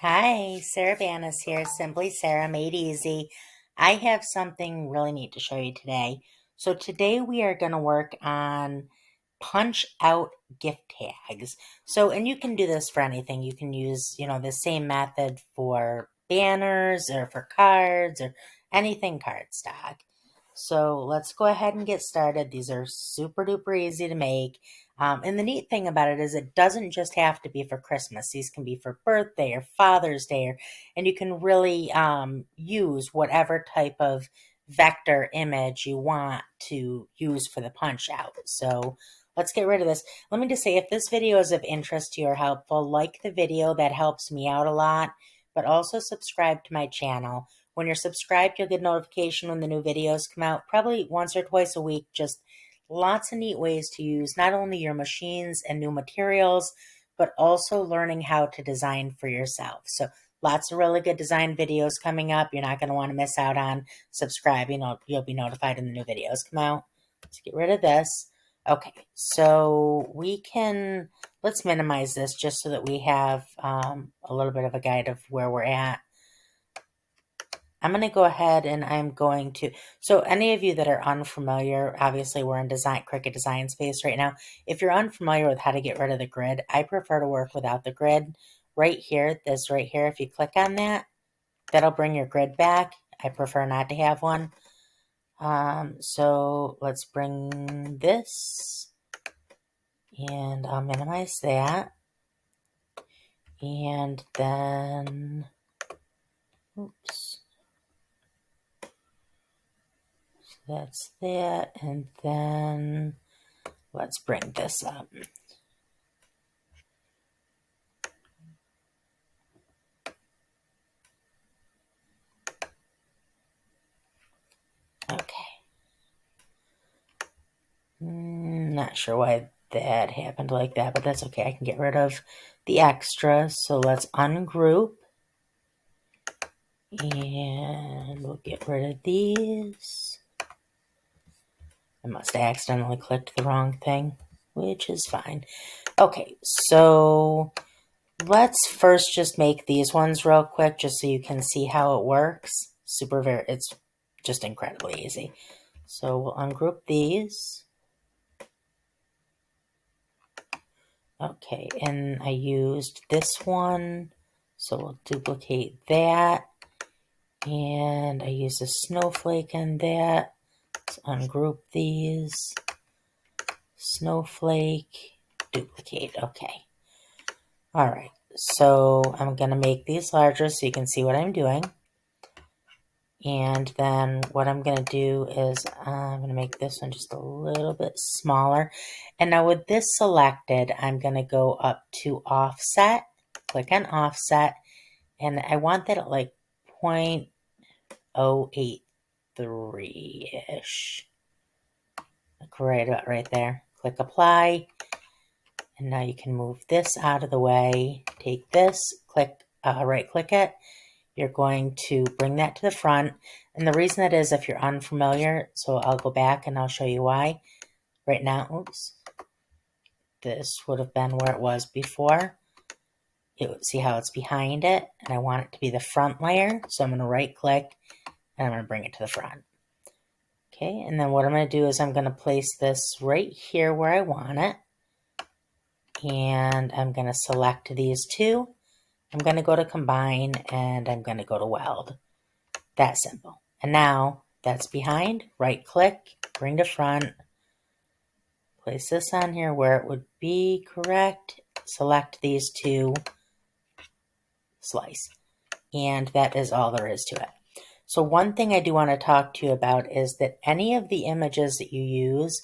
Hi, Sarah Banas here, Simply Sarah Made Easy. I have something really neat to show you today. So today we are going to work on punch out gift tags. And you can do this for anything. You can use, the same method for banners or for cards or anything cardstock. So let's go ahead and get started. These are super duper easy to make. And the neat thing about it is it doesn't just have to be for Christmas. These can be for birthday or Father's Day, and you can really use whatever type of vector image you want to use for the punch out. So let's get rid of this. Let me just say, if this video is of interest to you or helpful, like the video. That helps me out a lot. But also subscribe to my channel. When you're subscribed, you'll get notification when the new videos come out, probably once or twice a week. Just lots of neat ways to use not only your machines and new materials, but also learning how to design for yourself. So lots of really good design videos coming up. You're not going to want to miss out on subscribing. You'll be notified when the new videos come out. Let's get rid of this. Okay, so let's minimize this just so that we have a little bit of a guide of where we're at. I'm going to go ahead and so any of you that are unfamiliar, obviously we're in Cricut design space right now. If you're unfamiliar with how to get rid of the grid, I prefer to work without the grid. Right here, this right here, if you click on that, that'll bring your grid back. I prefer not to have one. So let's bring this, and I'll minimize that. And then, oops. That's that, and then let's bring this up. Okay. Not sure why that happened like that, but that's okay. I can get rid of the extra. So let's ungroup. And we'll get rid of these. I must have accidentally clicked the wrong thing, which is fine. Okay, so let's first just make these ones real quick just so you can see how it works. It's just incredibly easy. So we'll ungroup these. Okay, and I used this one, so we'll duplicate that. And I used a snowflake on that. Let's ungroup these. Snowflake, duplicate, okay. All right, so I'm going to make these larger so you can see what I'm doing. And then what I'm going to do is I'm going to make this one just a little bit smaller. And now with this selected, I'm going to go up to offset, click on offset, and I want that at like 0.083-ish. Like right about right there. Click apply. And now you can move this out of the way. Take this, right click it. You're going to bring that to the front. And the reason that is, if you're unfamiliar, so I'll go back and I'll show you why. Right now, oops, this would have been where it was before. See how it's behind it? And I want it to be the front layer. So I'm going to right click and I'm going to bring it to the front. Okay, and then what I'm going to do is I'm going to place this right here where I want it. And I'm going to select these two. I'm going to go to combine and I'm going to go to weld. That simple. And now that's behind, right click, bring to front, place this on here where it would be correct, select these two, slice. And that is all there is to it. So one thing I do want to talk to you about is that any of the images that you use,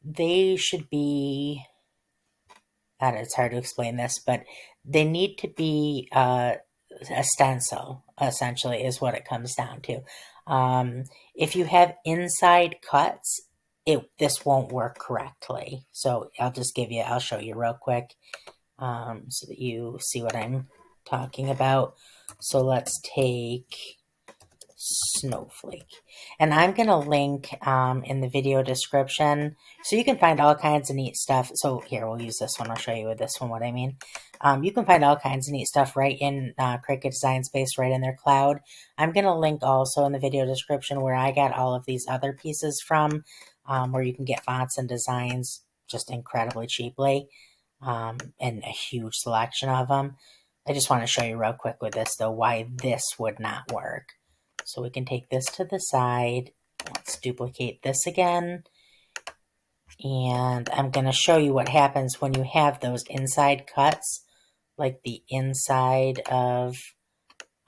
they should be, it's hard to explain this, but they need to be a stencil, essentially, is what it comes down to. If you have inside cuts, this won't work correctly. So I'll show you real quick so that you see what I'm talking about. So let's take snowflake. And I'm going to link in the video description so you can find all kinds of neat stuff. So here, we'll use this one. I'll show you with this one what I mean. You can find all kinds of neat stuff right in Cricut Design Space, right in their cloud. I'm going to link also in the video description where I got all of these other pieces from, where you can get fonts and designs just incredibly cheaply, and a huge selection of them. I just want to show you real quick with this, though, why this would not work. So we can take this to the side. Let's duplicate this again. And I'm going to show you what happens when you have those inside cuts, like the inside of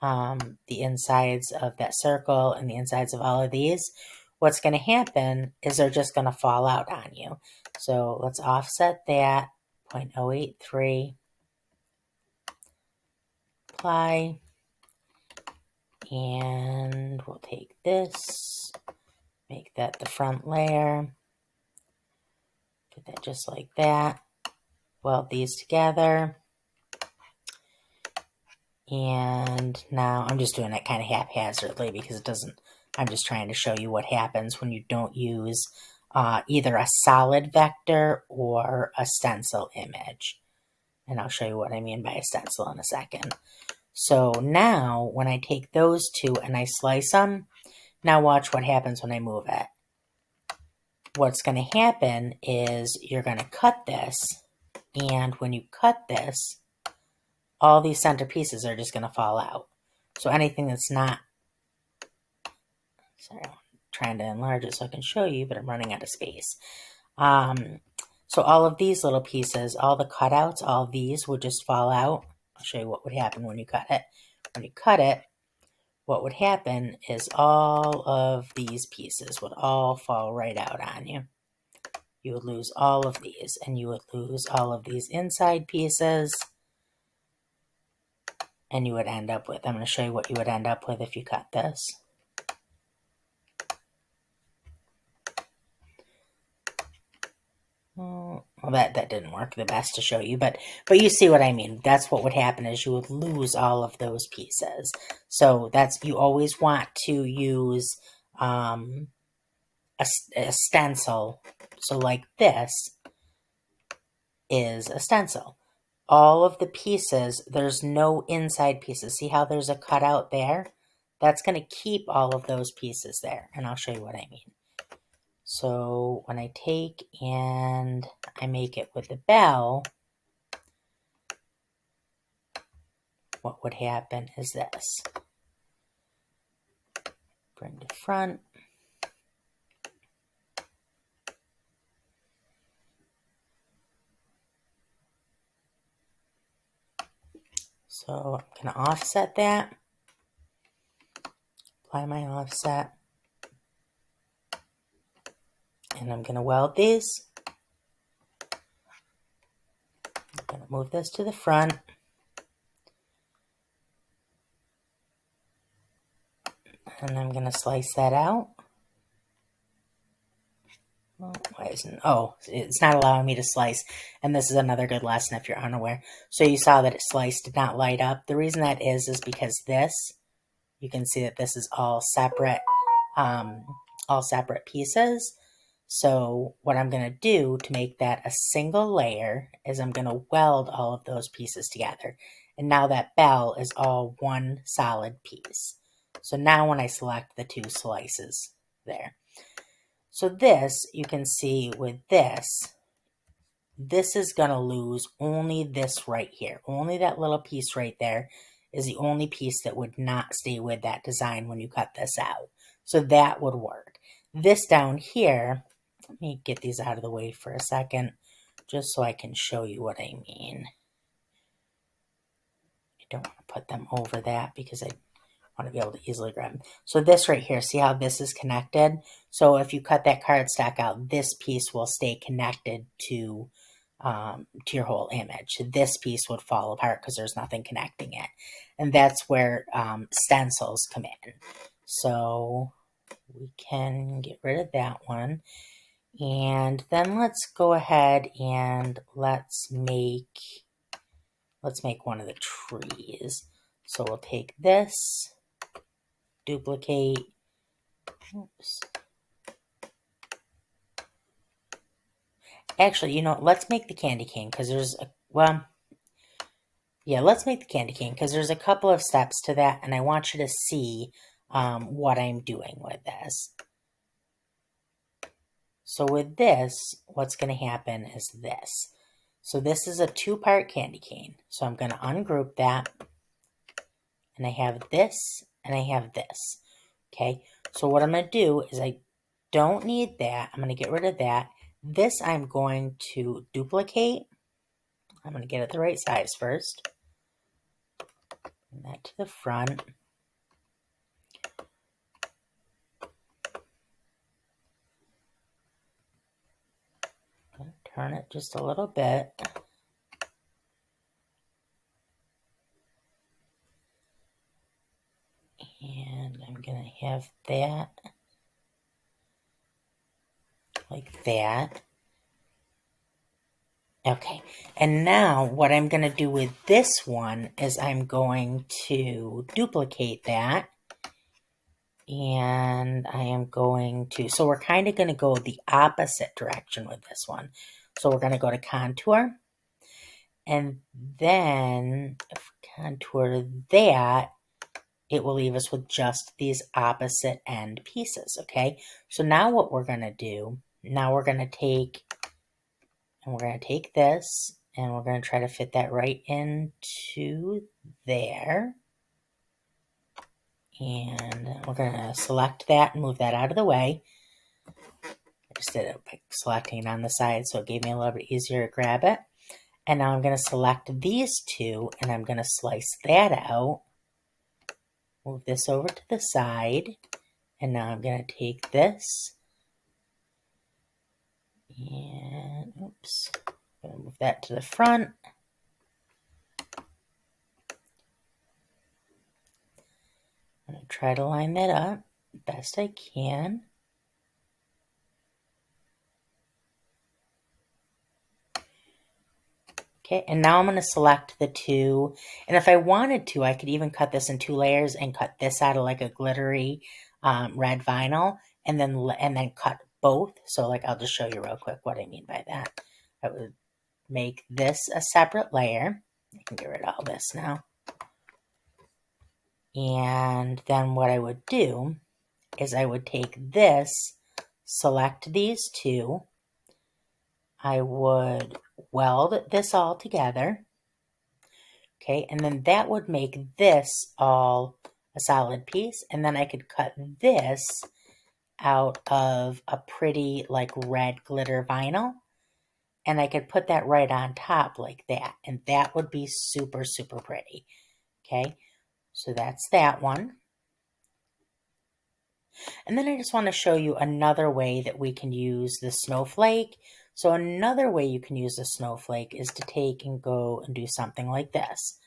the insides of that circle and the insides of all of these. What's going to happen is they're just going to fall out on you. So let's offset that, 0.083, apply, and we'll take this, make that the front layer, put that just like that, weld these together. And now I'm just doing it kind of haphazardly because it doesn't, I'm just trying to show you what happens when you don't use either a solid vector or a stencil image. And I'll show you what I mean by a stencil in a second. So now when I take those two and I slice them, now watch what happens when I move it. What's going to happen is you're going to cut this, and when you cut this, all these center pieces are just going to fall out. So anything that's not, sorry, I'm trying to enlarge it so I can show you, but I'm running out of space. So all of these little pieces, all the cutouts, all of these would just fall out. I'll show you what would happen when you cut it. When you cut it, what would happen is all of these pieces would all fall right out on you. You would lose all of these, and you would lose all of these inside pieces. And you would end up with, I'm going to show you what you would end up with if you cut this. Well, that didn't work the best to show you, but you see what I mean. That's what would happen is you would lose all of those pieces. So that's, you always want to use a stencil. So like this is a stencil. All of the pieces, there's no inside pieces. See how there's a cutout there? That's going to keep all of those pieces there. And I'll show you what I mean. So when I take and I make it with the bell, what would happen is this. Bring to front. So I'm going to offset that. Apply my offset. And I'm going to weld these. I'm going to move this to the front. And I'm going to slice that out. Oh, why isn't, oh, it's not allowing me to slice. And this is another good lesson if you're unaware. So you saw that it sliced, did not light up. The reason that is because this, you can see that this is all separate pieces. So what I'm going to do to make that a single layer is I'm going to weld all of those pieces together. And now that bell is all one solid piece. So now when I select the two slices there. So this, you can see with this is going to lose only this right here. Only that little piece right there is the only piece that would not stay with that design when you cut this out. So that would work. This down here, let me get these out of the way for a second, just so I can show you what I mean. I don't want to put them over that because I want to be able to easily grab them. So this right here, see how this is connected? So if you cut that cardstock out, this piece will stay connected to your whole image. This piece would fall apart because there's nothing connecting it. And that's where stencils come in. So we can get rid of that one. And then let's go ahead and let's make one of the trees. So we'll take this, duplicate, oops. Actually, you know, let's make the candy cane because there's a, well, Yeah, let's make the candy cane because there's a couple of steps to that, and I want you to see what I'm doing with this. So with this, what's going to happen is this. So this is a two-part candy cane. So I'm going to ungroup that, and I have this, and I have this. Okay, so what I'm going to do is I don't need that. I'm going to get rid of that. This I'm going to duplicate. I'm going to get it the right size first. Bring that to the front. Turn it just a little bit. And I'm going to have that like that. Okay, and now what I'm going to do with this one is I'm going to duplicate that. And I am going to, so we're kind of going to go the opposite direction with this one. So we're going to go to contour. And then if we contour that, it will leave us with just these opposite end pieces, okay? So now what we're going to do, now we're going to take, and we're going to take this, and we're going to try to fit that right into there. And we're going to select that and move that out of the way. I just did it by selecting it on the side, so it gave me a little bit easier to grab it. And now I'm going to select these two, and I'm going to slice that out. Move this over to the side. And now I'm going to take this. And, oops. I'm going to move that to the front. I'm going to try to line that up best I can. Okay, and now I'm going to select the two. And if I wanted to, I could even cut this in 2 layers and cut this out of like a glittery red vinyl and then cut both. So like, I'll just show you real quick what I mean by that. I would make this a separate layer. I can get rid of all this now. And then what I would do is I would take this, select these two. I would weld this all together. Okay, and then that would make this all a solid piece. And then I could cut this out of a pretty like red glitter vinyl. And I could put that right on top like that. And that would be super, super pretty. Okay, so that's that one. And then I just want to show you another way that we can use the snowflake. So another way you can use the snowflake is to take and go and do something like this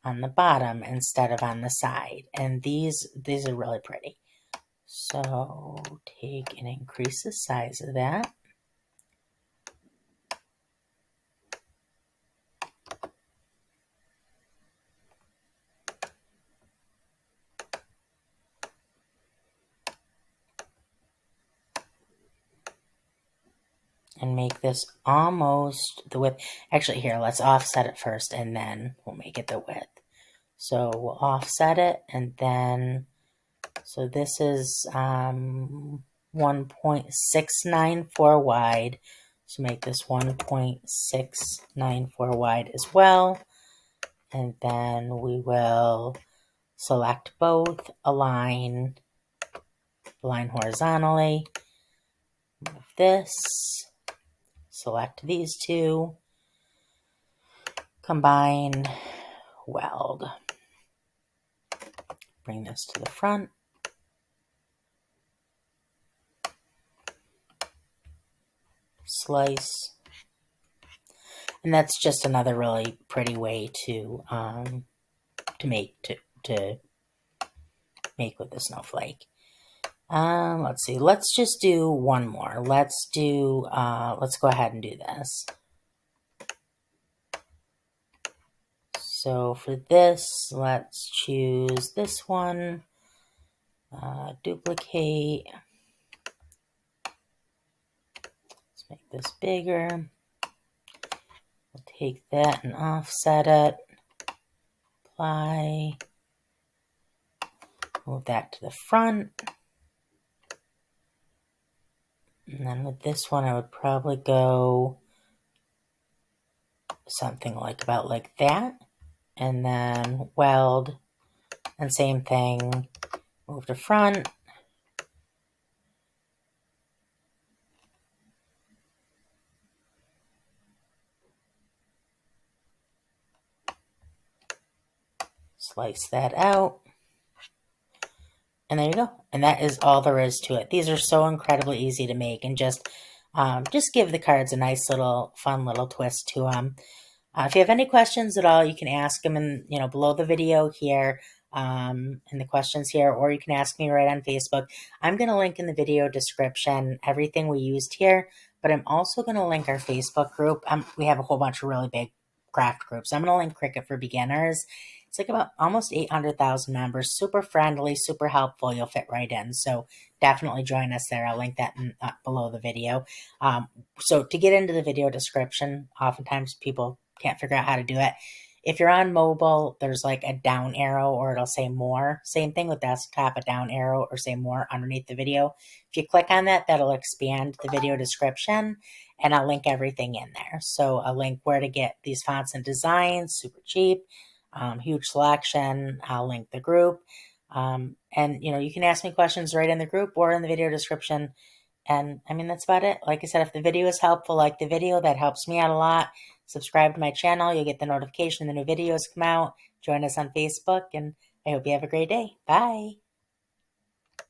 on the bottom instead of on the side. And these are really pretty. So take and increase the size of that. And make this almost the width. Actually, here, let's offset it first and then we'll make it the width. So we'll offset it and then, so this is 1.694 wide. So make this 1.694 wide as well. And then we will select both, align horizontally, move this, select these two, combine, weld. Bring this to the front. Slice. And that's just another really pretty way to make with the snowflake. Let's see. Let's just do one more. Let's go ahead and do this. So for this, let's choose this one. Duplicate. Let's make this bigger. We'll take that and offset it. apply. Move that to the front. And then with this one, I would probably go something like about like that. And then weld, and same thing, move to front. Slice that out. And there you go. And that is all there is to it. These are so incredibly easy to make, and just give the cards a nice little fun little twist to them. If you have any questions at all, you can ask them in, below the video here, in the questions here, or you can ask me right on Facebook. I'm going to link in the video description everything we used here, but I'm also going to link our Facebook group. We have a whole bunch of really big craft groups. I'm going to link Cricut for Beginners. It's like about almost 800,000 members, super friendly, super helpful. You'll fit right in. So definitely join us there. I'll link that below the video. So to get into the video description, oftentimes people can't figure out how to do it. If you're on mobile, there's like a down arrow, or it'll say more. Same thing with desktop, a down arrow or say more underneath the video. If you click on that, that'll expand the video description, and I'll link everything in there. So I'll link where to get these fonts and designs, super cheap, huge selection. I'll link the group. And you can ask me questions right in the group or in the video description. And that's about it. Like I said, if the video is helpful, like the video, that helps me out a lot. Subscribe to my channel. You'll get the notification when the new videos come out. Join us on Facebook, and I hope you have a great day. Bye.